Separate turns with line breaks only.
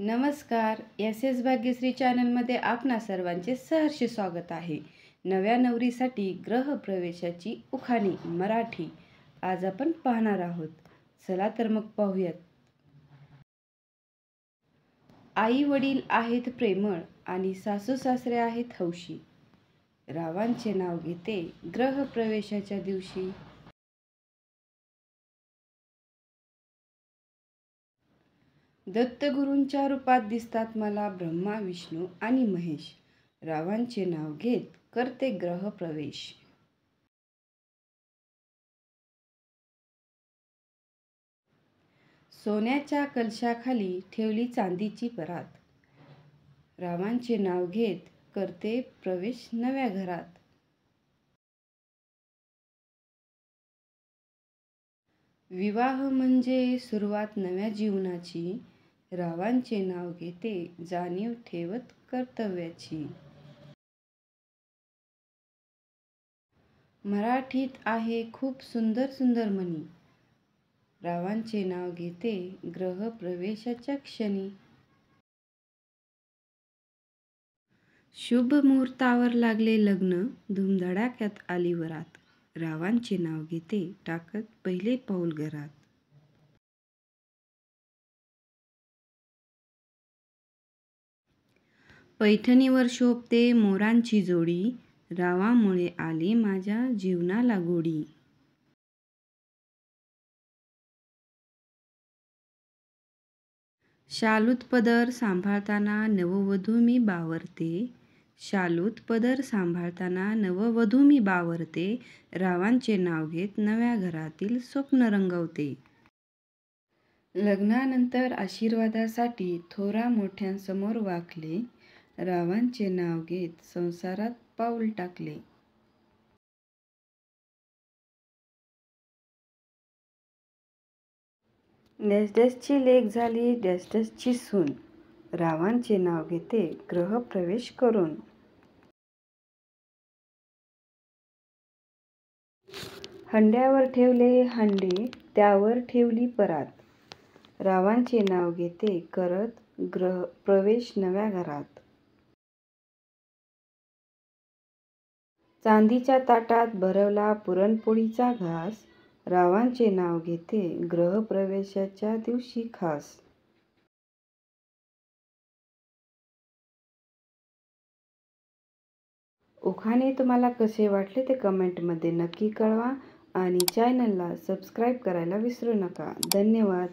नमस्कार. S S Bhagyashree चॅनलमध्ये आपणा सर्वांचे सहर्ष स्वागत आहे. नव्या नवरीसाठी ग्रहप्रवेशाची उखाणी मराठी आज आपण पाहणार आहोत. चला तर मग पाहूयात. आई वडील आहेत प्रेमळ आणि सासू सासरे आहेत हौशी. रावांचे नाव घेते ग्रहप्रवेशाच्या दिवशी. दत्तगुरूंच्या रूपात दिसतात मला ब्रह्मा विष्णू आणि महेश. रावांचे नाव घेत करते ग्रहप्रवेश. सोन्याच्या कलशाखाली ठेवली चांदीची परात. रावांचे नाव घेत करते प्रवेश नव्या घरात. विवाह म्हणजे सुरुवात नव्या जीवनाची. रावांचे नाव घेते जाणीव ठेवत कर्तव्याची. मराठीत आहे खूप सुंदर सुंदर म्हणी. रावांचे नाव घेते ग्रहप्रवेशाच्या क्षणी. शुभ मुहूर्तावर लागले लग्न, धूमधडाक्यात आली वरात. रावांचे नाव घेते टाकत पहिले पाऊल घरात. पैठणीवर शोभते मोरांची जोडी. रावामुळे आली माझ्या जीवनाला गोडी. शालूत पदर सांभाळताना नववधू मी बावरते. शालूत पदर सांभाळताना नववधू मी बावरते. रावांचे नाव घेत नव्या घरातील स्वप्न रंगवते. लग्नानंतर आशीर्वादासाठी थोरा मोठ्यांसमोर वाकले. रावांचे नाव घेत संसारात पाऊल टाकले. डॅशडॅशची लेक झाली डॅशडॅशची सून. रावांचे नाव घेते ग्रहप्रवेश करून. हंड्यावर ठेवले हंडे त्यावर ठेवली परात. रावांचे नाव घेते करत ग्रहप्रवेश नव्या घरात. चांदीच्या ताटात भरवला पुरणपोळीचा घास. रावांचे नाव घेते ग्रहप्रवेशाच्या दिवशी खास. उखाणे तुम्हाला कसे वाटले ते कमेंटमध्ये नक्की कळवा आणि चॅनलला सबस्क्राईब करायला विसरू नका. धन्यवाद.